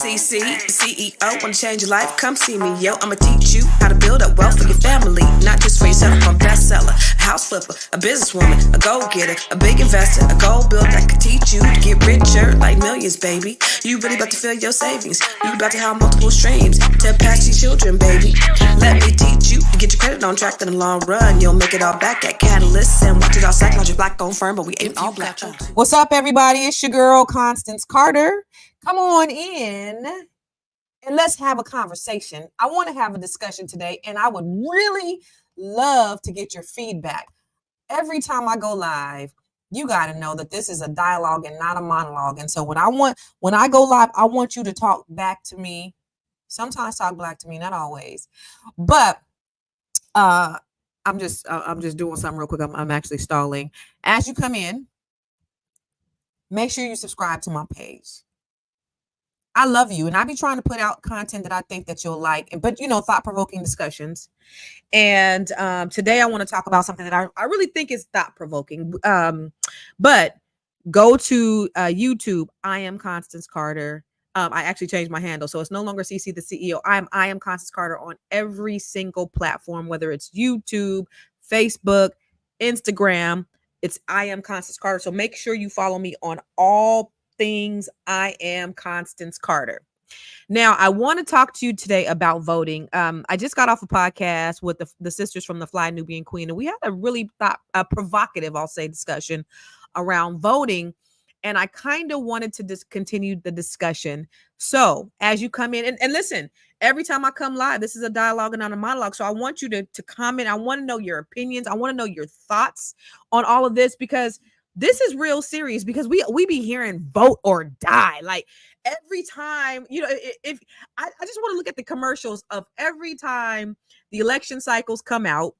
CC, CEO, wanna change your life? Come see me, yo. I'ma teach you how to build up wealth for your family, not just for yourself. I'm a bestseller, a house flipper, a businesswoman, a go-getter, a big investor, a gold builder that could teach you to get richer like millions, baby. You really about to fill your savings. You about to have multiple streams to pass your children, baby. Let me teach you to get your credit on track in the long run. You'll make it all back at Catalyst and watch it all psychology black on firm, but we ain't all black. What's up, everybody? It's your girl, Constance Carter. Come on in and let's have a conversation. I want to have a discussion today, and I would really love to get your feedback. Every time I go live, you got to know that this is a dialogue and not a monologue. And so when I go live, I want you to talk back to me. Sometimes talk back to me, not always. But I'm just doing something real quick. I'm actually stalling. As you come in, make sure you subscribe to my page. I love you, and I be trying to put out content that I think that you'll like, but thought-provoking discussions. And today I want to talk about something that I really think is thought-provoking. But go to YouTube. I am Constance Carter. I actually changed my handle, so it's no longer CC the CEO. I am Constance Carter on every single platform, whether it's YouTube, Facebook, Instagram. It's I am Constance Carter. So make sure you follow me on all things. I am Constance Carter. Now, I want to talk to you today about voting. I just got off a podcast with the sisters from the Fly Nubian Queen, and we had a really provocative, I'll say, discussion around voting. And I kind of wanted to just continue the discussion. So as you come in and listen, every time I come live, this is a dialogue and not a monologue. So I want you to comment. I want to know your opinions. I want to know your thoughts on all of this, because this is real serious, because we be hearing vote or die. Like every time, if I just want to look at the commercials of every time the election cycles come out,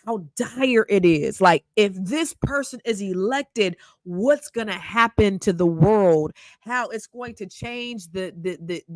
how dire it is. Like, if this person is elected, what's going to happen to the world? How it's going to change it's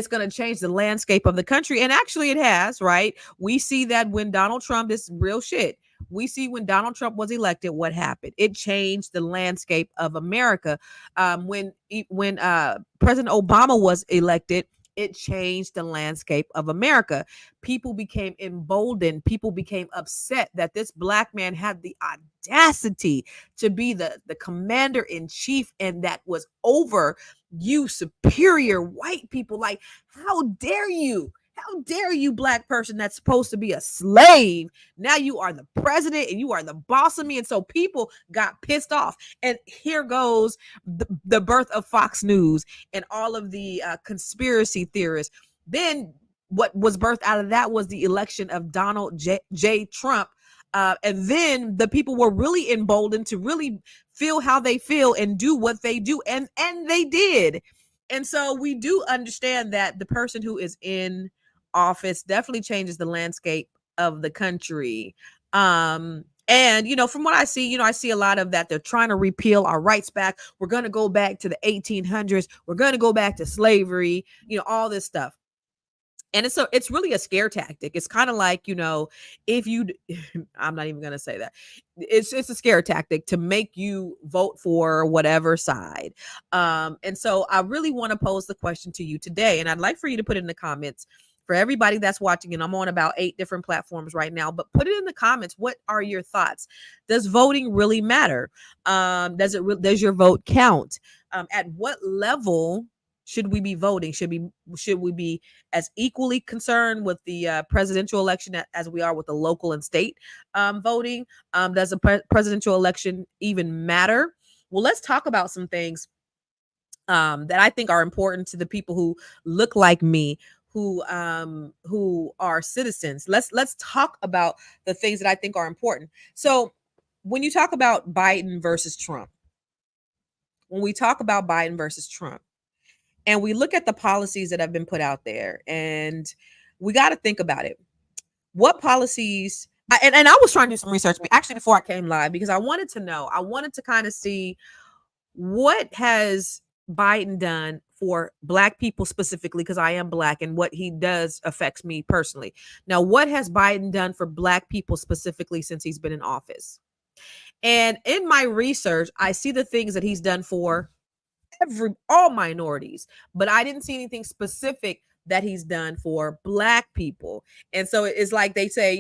going to change the landscape of the country. And actually it has, right? We see that when Donald Trump, is real shit. We see when Donald Trump was elected, what happened. It changed the landscape of America. When President Obama was elected, it changed the landscape of America. People became emboldened. People became upset that this black man had the audacity to be the commander in chief, and that was over you superior white people. Like, how dare you? How dare you, black person that's supposed to be a slave? Now you are the president and you are the boss of me. And so people got pissed off. And here goes the birth of Fox News and all of the conspiracy theorists. Then what was birthed out of that was the election of Donald J. Trump. And then the people were really emboldened to really feel how they feel and do what they do. And they did. And so we do understand that the person who is in office definitely changes the landscape of the country. And, from what I see, I see a lot of that. They're trying to repeal our rights back. We're going to go back to the 1800s. We're going to go back to slavery, all this stuff. And it's really a scare tactic. It's kind of like, if you, I'm not even going to say that. It's a scare tactic to make you vote for whatever side. And so I really want to pose the question to you today. And I'd like for you to put it in the comments for everybody that's watching. And I'm on about 8 different platforms right now, but put it in the comments. What are your thoughts? Does voting really matter? Does your vote count? At what level should we be voting? Should we be as equally concerned with the presidential election as we are with the local and state voting? Does a presidential election even matter? Well, let's talk about some things that I think are important to the people who look like me, who are citizens. Let's talk about the things that I think are important. So when you talk about Biden versus Trump, and we look at the policies that have been put out there, and we got to think about it. What policies, and I was trying to do some research actually before I came live, because I wanted to kind of see what has Biden done for Black people specifically, because I am Black, and what he does affects me personally. Now, what has Biden done for Black people specifically since he's been in office? And in my research, I see the things that he's done for all minorities, but I didn't see anything specific that he's done for black people. And so it's like they say,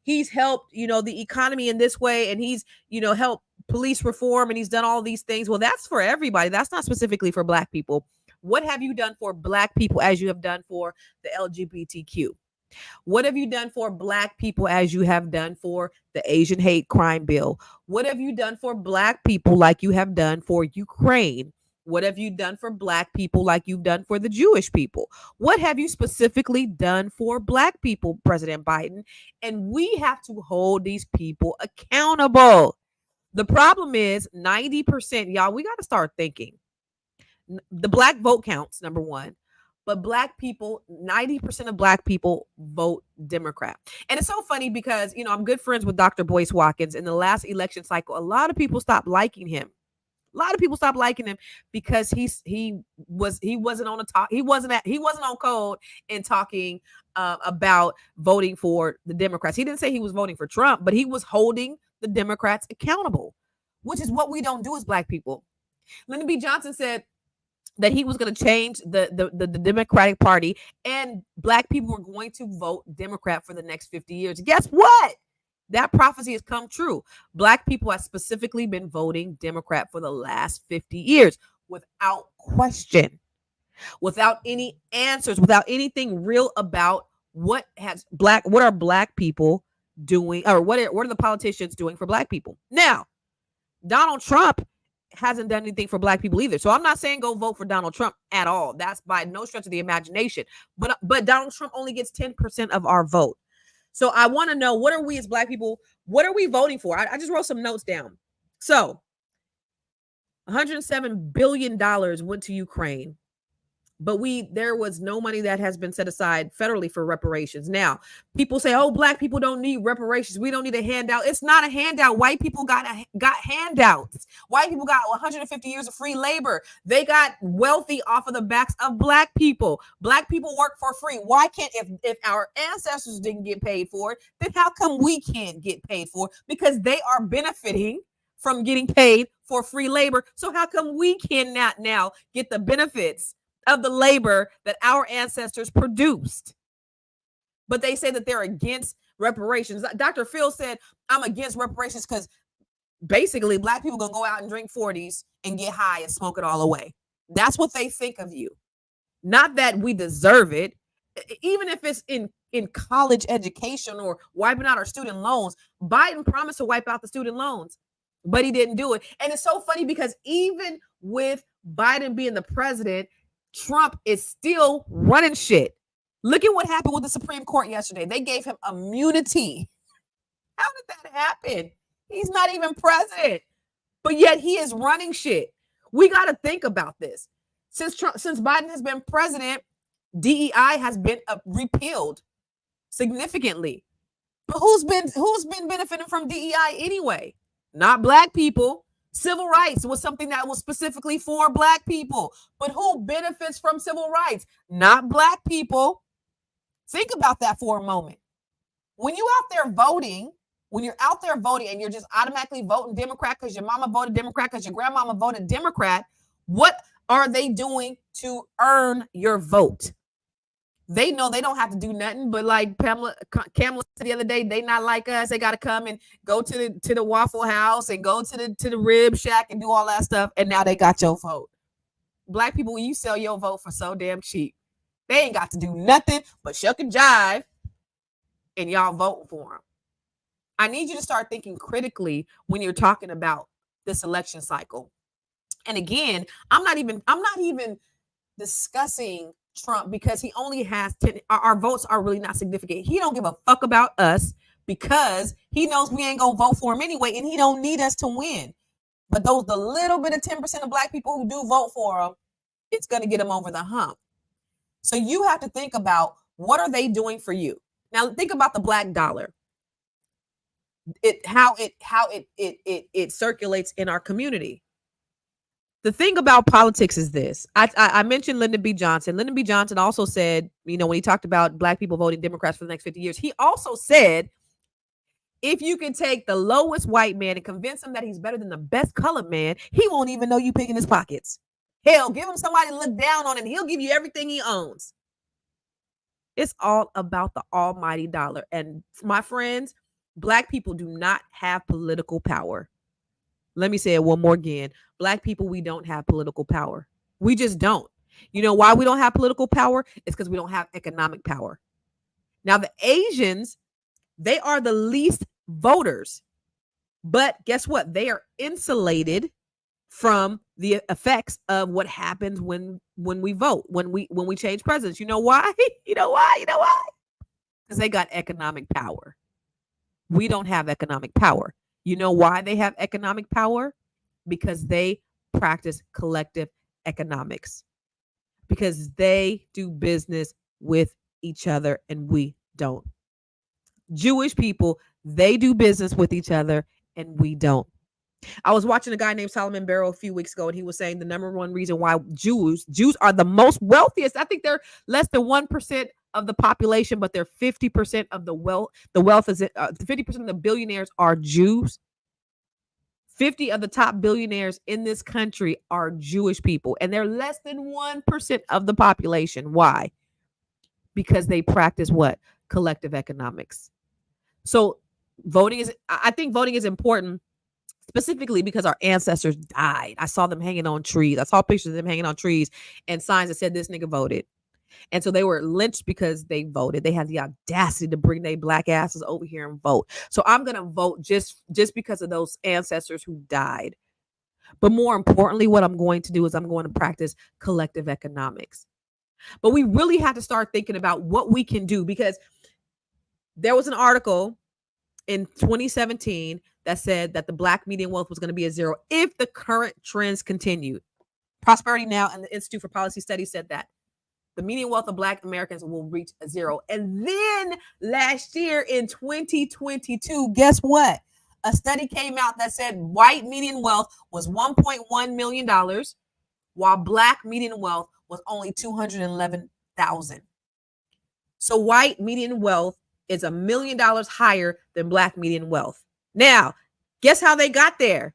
he's helped, the economy in this way, and he's, helped police reform, and he's done all these things. Well, that's for everybody. That's not specifically for black people. What have you done for black people as you have done for the LGBTQ? What have you done for black people as you have done for the Asian hate crime bill? What have you done for black people like you have done for Ukraine? What have you done for black people like you've done for the Jewish people? What have you specifically done for black people, President Biden? And we have to hold these people accountable. The problem is 90%, y'all, we got to start thinking. The black vote counts, number one. But black people, 90% of black people vote Democrat. And it's so funny because, I'm good friends with Dr. Boyce Watkins. In the last election cycle, a lot of people stopped liking him. A lot of people stopped liking him because he wasn't on a talk. He wasn't on code in talking about voting for the Democrats. He didn't say he was voting for Trump, but he was holding the Democrats accountable, which is what we don't do as black people. Lyndon B. Johnson said that he was going to change the Democratic Party, and black people were going to vote Democrat for the next 50 years. Guess what? That prophecy has come true. Black people have specifically been voting Democrat for the last 50 years without question, without any answers, without anything real about what are black people doing, or what are the politicians doing for black people. Now, Donald Trump hasn't done anything for black people either. So I'm not saying go vote for Donald Trump at all. That's by no stretch of the imagination. But Donald Trump only gets 10% of our vote. So I want to know, what are we as black people, what are we voting for? I just wrote some notes down. So $107 billion went to Ukraine, but there was no money that has been set aside federally for reparations. Now, people say, oh, black people don't need reparations. We don't need a handout. It's not a handout. White people got handouts. White people got 150 years of free labor. They got wealthy off of the backs of black people. Black people work for free. Why can't, if our ancestors didn't get paid for it, then how come we can't get paid for it? Because they are benefiting from getting paid for free labor. So how come we cannot now get the benefits of the labor that our ancestors produced? But they say that they're against reparations. Dr. Phil said, I'm against reparations because basically black people gonna go out and drink 40s and get high and smoke it all away. That's what they think of you. Not that we deserve it. Even if it's in college education or wiping out our student loans, Biden promised to wipe out the student loans, but he didn't do it. And it's so funny because even with Biden being the president, Trump is still running shit. Look at what happened with the Supreme Court yesterday. They gave him immunity. How did that happen? He's not even president, but yet he is running shit. We got to think about this. Since Biden has been president, DEI has been repealed significantly. But who's been benefiting from DEI anyway? Not black people. Civil rights was something that was specifically for black people. But who benefits from civil rights? Not black people. Think about that for a moment. When you're out there voting and you're just automatically voting Democrat because your mama voted Democrat, because your grandmama voted Democrat, what are they doing to earn your vote? They know they don't have to do nothing, but like Kamala said the other day, they not like us. They got to come and go to the Waffle House and go to the Rib Shack and do all that stuff. And now they got your vote. Black people, when you sell your vote for so damn cheap, they ain't got to do nothing but shuck and jive, and y'all vote for them. I need you to start thinking critically when you're talking about this election cycle. And again, I'm not even discussing Trump because he only has 10. Our votes are really not significant. He don't give a fuck about us because he knows we ain't gonna vote for him anyway, and he don't need us to win. But the little bit of 10% of black people who do vote for him, it's gonna get them over the hump. So you have to think about, what are they doing for you? Now think about the black dollar. How it circulates in our community. The thing about politics is this. I mentioned Lyndon B. Johnson. Lyndon B. Johnson also said, when he talked about black people voting Democrats for the next 50 years, he also said, if you can take the lowest white man and convince him that he's better than the best colored man, he won't even know you picking his pockets. Hell, give him somebody to look down on and he'll give you everything he owns. It's all about the almighty dollar. And my friends, Black people do not have political power. Let me say it one more again. Black people, we don't have political power. We just don't. You know why we don't have political power? It's because we don't have economic power. Now, the Asians, they are the least voters. But guess what? They are insulated from the effects of what happens when we vote, when we change presidents. You know why? You know why? Because they got economic power. We don't have economic power. You know why they have economic power? Because they practice collective economics. Because they do business with each other and we don't. Jewish people, they do business with each other and we don't. I was watching a guy named Solomon Barrow a few weeks ago, and he was saying the number one reason why Jews are the most wealthiest. I think they're less than 1% of the population, but they're 50% of the wealth. The wealth is 50% of the billionaires are Jews. 50 of the top billionaires in this country are Jewish people, and they're less than 1% of the population. Why? Because they practice what? Collective economics. So I think voting is important, specifically because our ancestors died. I saw them hanging on trees. I saw pictures of them hanging on trees and signs that said this nigga voted. And so they were lynched because they voted. They had the audacity to bring their Black asses over here and vote. So I'm going to vote just because of those ancestors who died. But more importantly, what I'm going to do is I'm going to practice collective economics. But we really have to start thinking about what we can do, because there was an article in 2017 that said that the Black median wealth was going to be at zero if the current trends continued. Prosperity Now and the Institute for Policy Studies said that the median wealth of Black Americans will reach a zero. And then last year in 2022, guess what? A study came out that said white median wealth was $1.1 million, while Black median wealth was only $211,000. So white median wealth is $1 million higher than Black median wealth. Now, guess how they got there?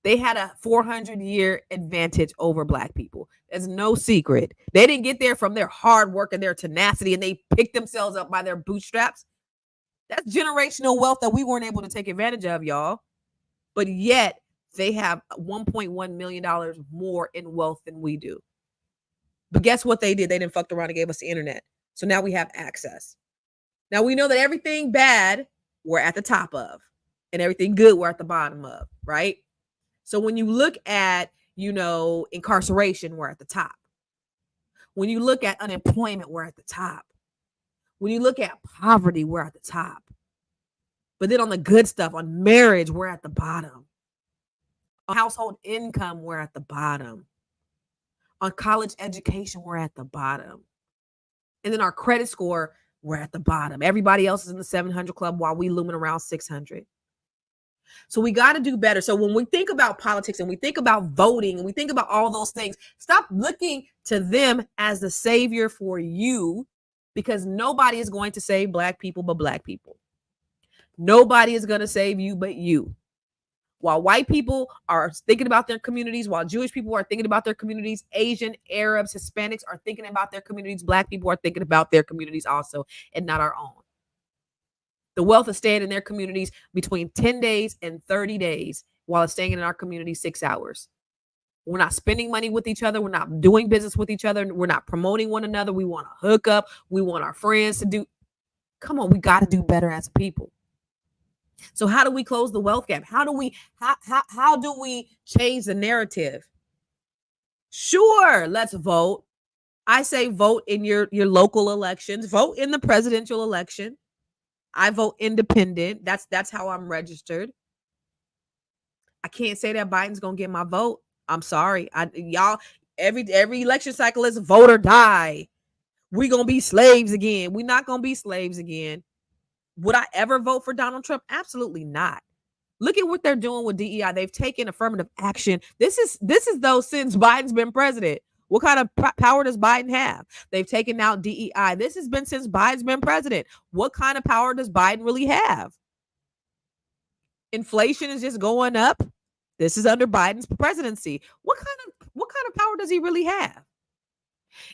They had a 400-year advantage over Black people. There's no secret. They didn't get there from their hard work and their tenacity, and they picked themselves up by their bootstraps. That's generational wealth that we weren't able to take advantage of, y'all. But yet, they have $1.1 million more in wealth than we do. But guess what they did? They didn't fuck around and gave us the internet. So now we have access. Now we know that everything bad, we're at the top of, and everything good, we're at the bottom of, right? So when you look at, incarceration, we're at the top. When you look at unemployment, we're at the top. When you look at poverty, we're at the top. But then on the good stuff, on marriage, we're at the bottom. On household income, we're at the bottom. On college education, we're at the bottom. And then our credit score, we're at the bottom. Everybody else is in the 700 club while we looming around 600. So we got to do better. So when we think about politics and we think about voting and we think about all those things, stop looking to them as the savior for you, because nobody is going to save Black people but Black people. Nobody is going to save you but you. While white people are thinking about their communities, while Jewish people are thinking about their communities, Asian, Arabs, Hispanics are thinking about their communities, Black people are thinking about their communities also, and not our own. The wealth is staying in their communities between 10 days and 30 days, while it's staying in our community 6 hours. We're not spending money with each other. We're not doing business with each other. We're not promoting one another. We want to hook up. We want our friends to do. Come on, we got to do better as a people. So how do we close the wealth gap? How do we change the narrative? Sure, let's vote. I say vote in your local elections. Vote in the presidential election. I vote independent. That's how I'm registered. I can't say that Biden's gonna get my vote. I'm sorry. Y'all, every election cycle is vote or die. We're gonna be slaves again. We're not gonna be slaves again. Would I ever vote for Donald Trump? Absolutely not. Look at what they're doing with DEI. They've taken affirmative action. This is though since Biden's been president. What kind of power does Biden have? They've taken out DEI. This has been since Biden's been president. What kind of power does Biden really have? Inflation is just going up. This is under Biden's presidency. What kind What kind of power does he really have?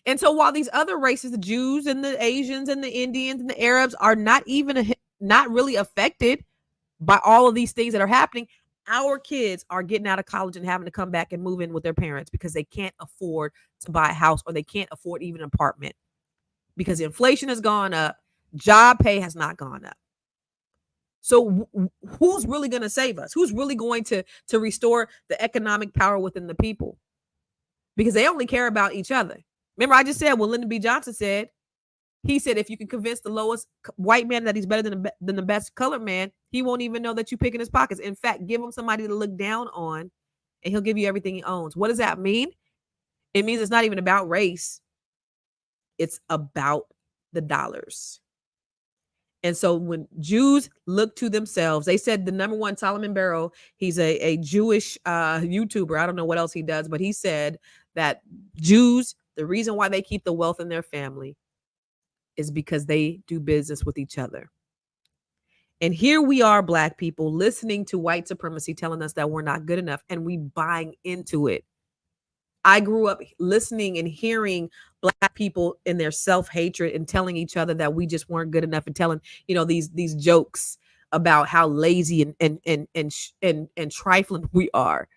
And so while these other races, the Jews and the Asians and the Indians and the Arabs are not really affected by all of these things that are happening, our kids are getting out of college and having to come back and move in with their parents because they can't afford to buy a house or they can't afford even an apartment because inflation has gone up, job pay has not gone up. So who's really going to save us? Who's really going to restore the economic power within the people? Because they only care about each other. Remember, I just said what Lyndon B. Johnson said. He said if you can convince the lowest white man that he's better than the best colored man, he won't even know that you pick in his pockets. In fact, give him somebody to look down on, and he'll give you everything he owns. What does that mean? It means it's not even about race. It's about the dollars. And so when Jews look to themselves, they said the number one, Solomon Barrow, he's a Jewish YouTuber. I don't know what else he does, but he said that Jews, the reason why they keep the wealth in their family is because they do business with each other. And here we are, Black people, listening to white supremacy telling us that we're not good enough, and we buying into it. I grew up listening and hearing Black people in their self-hatred and telling each other that we just weren't good enough, and telling, these jokes about how lazy and trifling we are.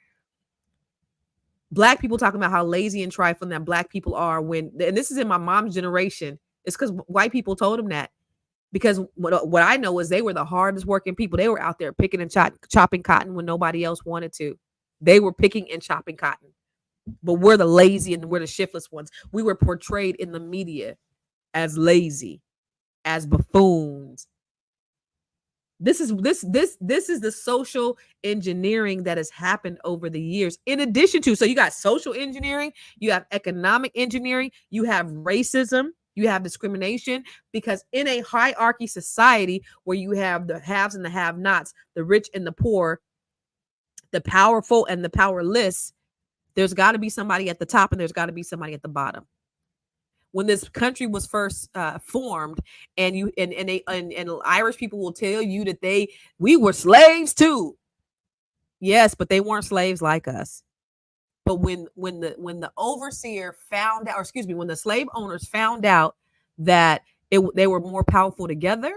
Black people talking about how lazy and trifling that Black people are, and this is in my mom's generation. It's because white people told them that. Because what I know is they were the hardest working people. They were out there picking and chopping cotton when nobody else wanted to. They were picking and chopping cotton. But we're the lazy and we're the shiftless ones. We were portrayed in the media as lazy, as buffoons. This is the social engineering that has happened over the years. In addition to, so you got social engineering, you have economic engineering, you have racism, you have discrimination, because in a hierarchy society where you have the haves and the have-nots, the rich and the poor, the powerful and the powerless, there's got to be somebody at the top and there's got to be somebody at the bottom. When this country was first formed, and Irish people will tell you that we were slaves too. Yes, but they weren't slaves like us. But when the overseer found out, or excuse me, when the slave owners found out that they were more powerful together,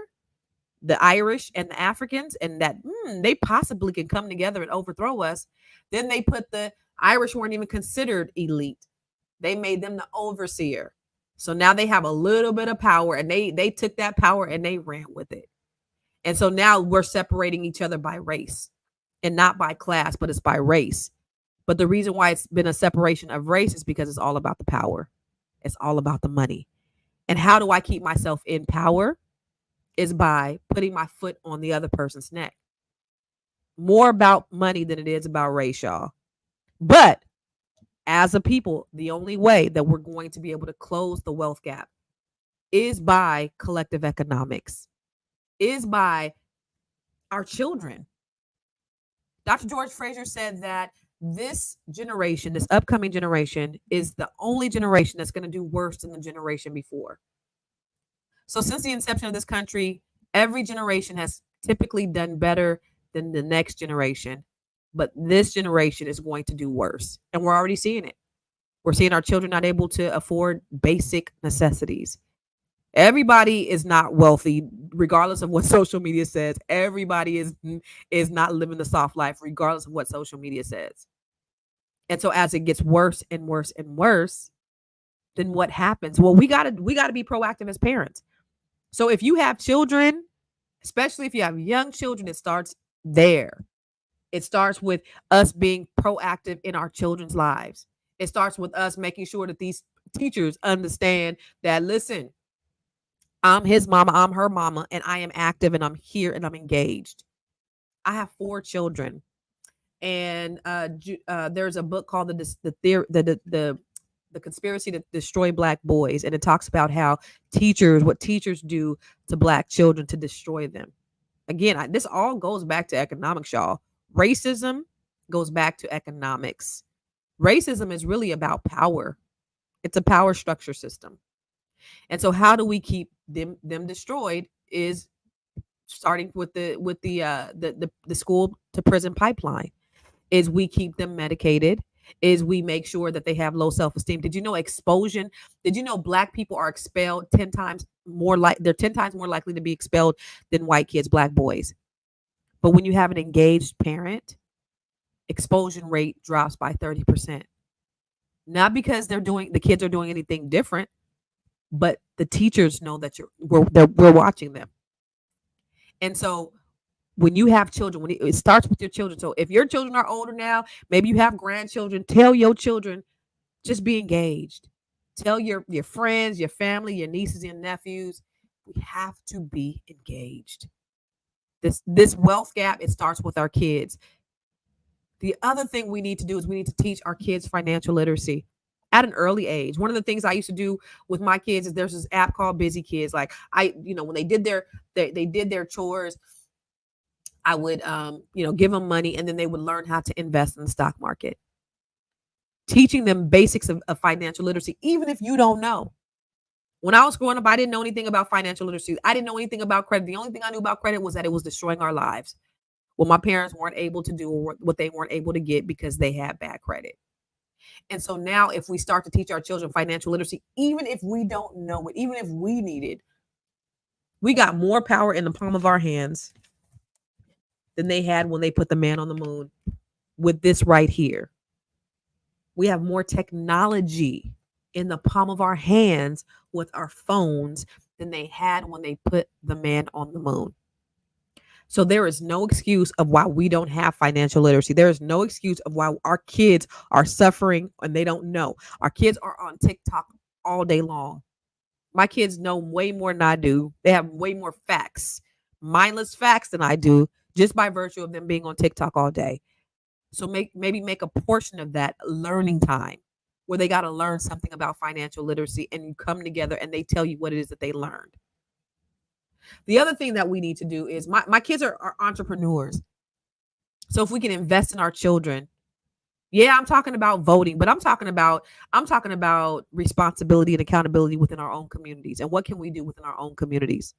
the Irish and the Africans, and that they possibly can come together and overthrow us, then they put the Irish weren't even considered elite. They made them the overseer. So now they have a little bit of power, and they took that power and they ran with it. And so now we're separating each other by race, and not by class, but it's by race. But the reason why it's been a separation of race is because it's all about the power. It's all about the money. And how do I keep myself in power? Is by putting my foot on the other person's neck. More about money than it is about race, y'all. But as a people, the only way that we're going to be able to close the wealth gap is by collective economics, is by our children. Dr. George Fraser said that this generation, this upcoming generation, is the only generation that's going to do worse than the generation before. So since the inception of this country, every generation has typically done better than the next generation. But this generation is going to do worse. And we're already seeing it. We're seeing our children not able to afford basic necessities. Everybody is not wealthy, regardless of what social media says. Everybody is not living the soft life, regardless of what social media says. And so as it gets worse and worse and worse, then what happens? Well, we gotta be proactive as parents. So if you have children, especially if you have young children, it starts there. It starts with us being proactive in our children's lives. It starts with us making sure that these teachers understand that, listen, I'm his mama, I'm her mama, and I am active and I'm here and I'm engaged. I have 4 children. And there's a book called the Conspiracy to Destroy Black Boys. And it talks about how what teachers do to Black children to destroy them. Again, this all goes back to economics, y'all. Racism goes back to economics. Racism is really about power. It's a power structure system. And so how do we keep them destroyed is starting with the school to prison pipeline. Is we keep them medicated, is we make sure that they have low self-esteem. Did you know expulsion? Did you know black people are expelled 10 times more, like they're 10 times more likely to be expelled than white kids, black boys. But when you have an engaged parent, expulsion rate drops by 30%. Not because the kids are doing anything different, but the teachers know that we're watching them. And so when you have children, when it starts with your children. So if your children are older now, maybe you have grandchildren, tell your children, just be engaged. Tell your friends, your family, your nieces and nephews, we have to be engaged. This wealth gap, it starts with our kids. The other thing we need to do is we need to teach our kids financial literacy at an early age. One of the things I used to do with my kids is there's this app called Busy Kids. Like when they did they did their chores, I would give them money, and then they would learn how to invest in the stock market. Teaching them basics of financial literacy, even if you don't know. When I was growing up, I didn't know anything about financial literacy. I didn't know anything about credit. The only thing I knew about credit was that it was destroying our lives. What my parents weren't able to do, or what they weren't able to get because they had bad credit. And so now if we start to teach our children financial literacy, even if we don't know it, even if we need it, we got more power in the palm of our hands than they had when they put the man on the moon with this right here. We have more technology in the palm of our hands with our phones than they had when they put the man on the moon. So there is no excuse of why we don't have financial literacy. There is no excuse of why our kids are suffering and they don't know. Our kids are on TikTok all day long. My kids know way more than I do. They have way more facts, mindless facts than I do, just by virtue of them being on TikTok all day. So maybe make a portion of that learning time where they got to learn something about financial literacy, and you come together and they tell you what it is that they learned. The other thing that we need to do is my kids are entrepreneurs. So if we can invest in our children, yeah, I'm talking about voting, but I'm talking about responsibility and accountability within our own communities. And what can we do within our own communities?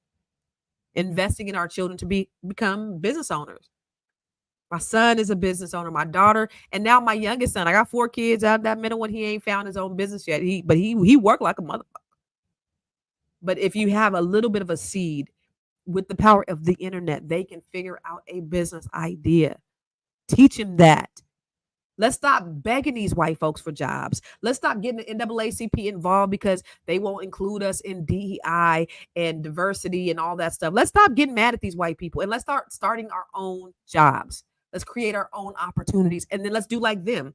Investing in our children to become business owners. My son is a business owner, my daughter, and now my youngest son. I got 4 kids. Out that middle one, he ain't found his own business yet. He worked like a motherfucker. But if you have a little bit of a seed, with the power of the internet, they can figure out a business idea. Teach him that. Let's stop begging these white folks for jobs. Let's stop getting the NAACP involved because they won't include us in DEI and diversity and all that stuff. Let's stop getting mad at these white people, and let's start starting our own jobs. Let's create our own opportunities, and then let's do like them.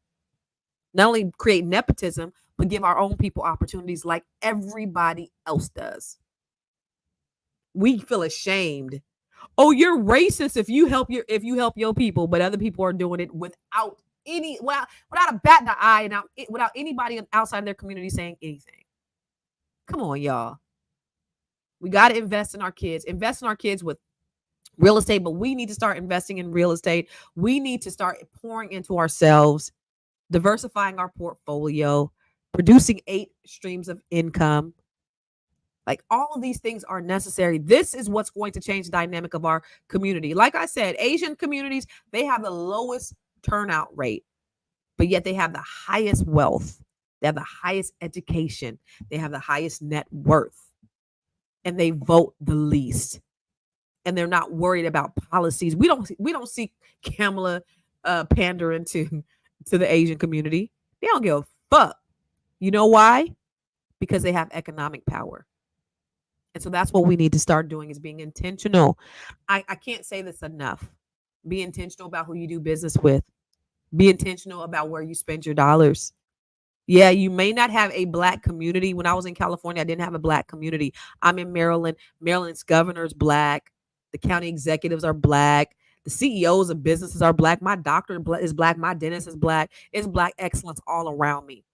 Not only create nepotism, but give our own people opportunities like everybody else does. We feel ashamed. Oh, you're racist if you help your people, but other people are doing it without a bat in the eye, and without anybody outside their community saying anything. Come on, y'all. We got to invest in our kids. Invest in our kids with real estate, but we need to start investing in real estate. We need to start pouring into ourselves, diversifying our portfolio, producing 8 streams of income. Like, all of these things are necessary. This is what's going to change the dynamic of our community. Like I said, Asian communities, they have the lowest turnout rate, but yet they have the highest wealth. They have the highest education. They have the highest net worth, and they vote the least. And they're not worried about policies. We don't see Kamala pandering to the Asian community. They don't give a fuck. You know why? Because they have economic power. And so that's what we need to start doing, is being intentional. I can't say this enough. Be intentional about who you do business with. Be intentional about where you spend your dollars. Yeah, you may not have a black community. When I was in California, I didn't have a black community. I'm in Maryland. Maryland's governor is black. The county executives are black. The CEOs of businesses are black. My doctor is black. My dentist is black. It's black excellence all around me.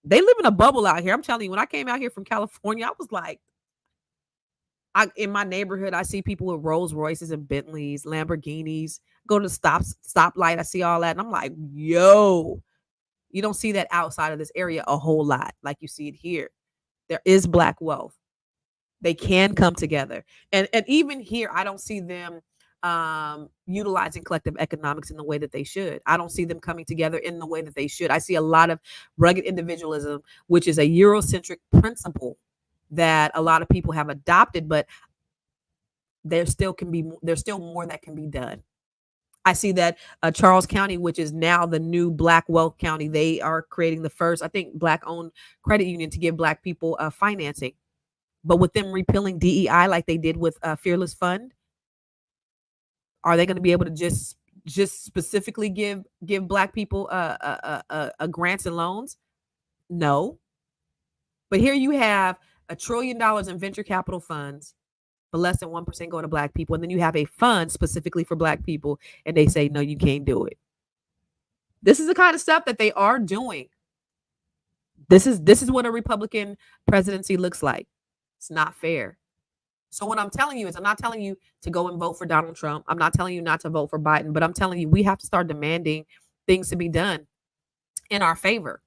They live in a bubble out here. I'm telling you, when I came out here from California, I was like, in my neighborhood, I see people with Rolls Royces and Bentleys, Lamborghinis. Go to the stoplight, I see all that, and I'm like, yo, you don't see that outside of this area a whole lot like you see it here. There is black wealth. They can come together, and even here, I don't see them utilizing collective economics in the way that they should. I don't see them coming together in the way that they should. I see a lot of rugged individualism, which is a Eurocentric principle that a lot of people have adopted, but there's still more that can be done. I see that Charles County, which is now the new Black Wealth County, they are creating the first, I think, Black-owned credit union to give Black people financing. But with them repealing DEI like they did with Fearless Fund, are they going to be able to just specifically give Black people grants and loans? No. But here you have $1 trillion in venture capital funds, but less than 1% go to Black people. And then you have a fund specifically for Black people, and they say, no, you can't do it. This is the kind of stuff that they are doing. This is what a Republican presidency looks like. It's not fair. So what I'm telling you is, I'm not telling you to go and vote for Donald Trump. I'm not telling you not to vote for Biden, but I'm telling you we have to start demanding things to be done in our favor.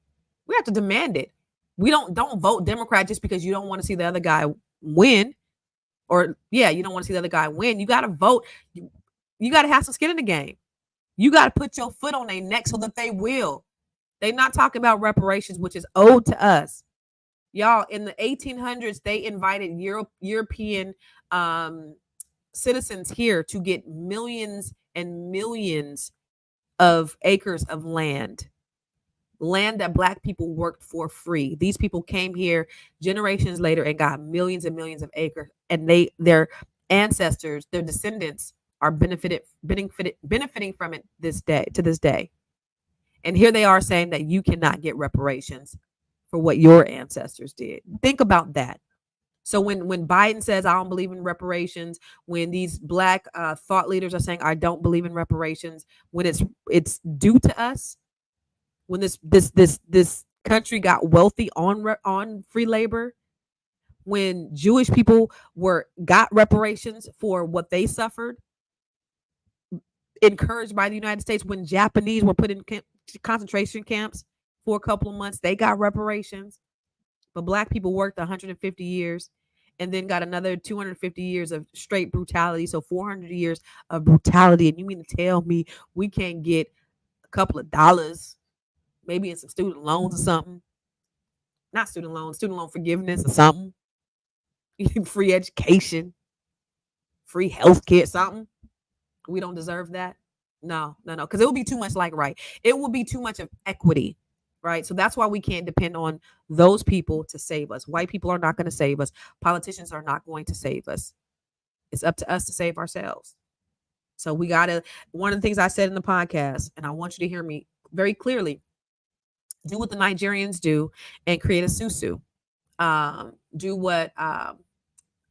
We have to demand it. We don't vote Democrat just because you don't want to see the other guy win. Or you don't want to see the other guy win. You got to vote. You got to have some skin in the game. You got to put your foot on their neck so that they will. They're not talking about reparations, which is owed to us. Y'all, in the 1800s, they invited European citizens here to get millions and millions of acres of land that Black people worked for free. These people came here generations later and got millions and millions of acres, and their ancestors, their descendants, are benefiting from it to this day. And here they are saying that you cannot get reparations for what your ancestors did. Think about that. So when Biden says, I don't believe in reparations, when these Black thought leaders are saying, I don't believe in reparations, when it's due to us, when this country got wealthy on free labor, when Jewish people got reparations for what they suffered, encouraged by the United States, when Japanese were put in concentration camps for a couple of months, they got reparations. But Black people worked 150 years and then got another 250 years of straight brutality. So 400 years of brutality. And you mean to tell me we can't get a couple of dollars, maybe in some student loans or something? Not student loans, student loan forgiveness or something. Free education, free health care, something. We don't deserve that. No, because it will be too much like right. It will be too much of equity, right? So that's why we can't depend on those people to save us. White people are not going to save us. Politicians are not going to save us. It's up to us to save ourselves. So we got to, one of the things I said in the podcast, and I want you to hear me very clearly, do what the Nigerians do and create a susu. Do what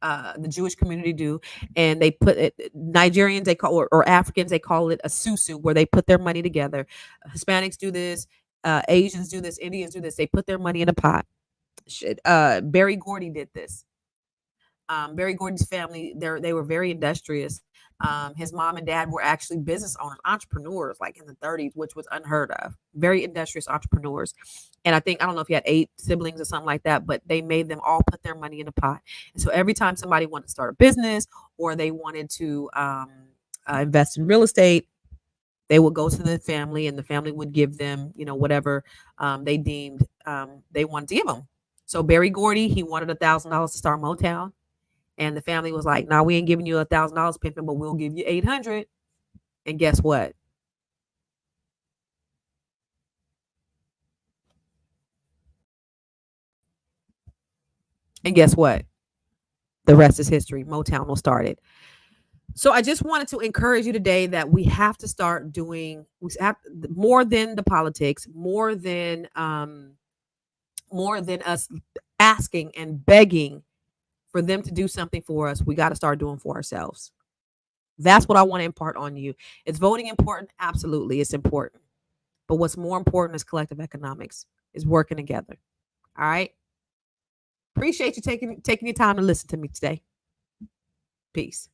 the Jewish community do, and they put it, Nigerians they call or Africans they call it a susu, where they put their money together. Hispanics do this, Asians do this, Indians do this. They put their money in a pot. Barry Gordy did this. Barry Gordy's family, they were very industrious. His mom and dad were actually business owners, entrepreneurs, like in the 30s, which was unheard of. Very industrious entrepreneurs. And I don't know if he had 8 siblings or something like that, but they made them all put their money in a pot. And so every time somebody wanted to start a business or they wanted to invest in real estate, they would go to the family and the family would give them, whatever they deemed they wanted to give them. So Barry Gordy, he wanted $1,000 to start Motown. And the family was like, "Nah, we ain't giving you $1,000, pimping, but we'll give you $800." And guess what? The rest is history. Motown was started. So I just wanted to encourage you today that we have to start doing more than the politics, more than us asking and begging for them to do something for us. We got to start doing for ourselves. That's what I want to impart on you. Is voting important? Absolutely, it's important. But what's more important is collective economics, is working together. All right. Appreciate you taking your time to listen to me today. Peace.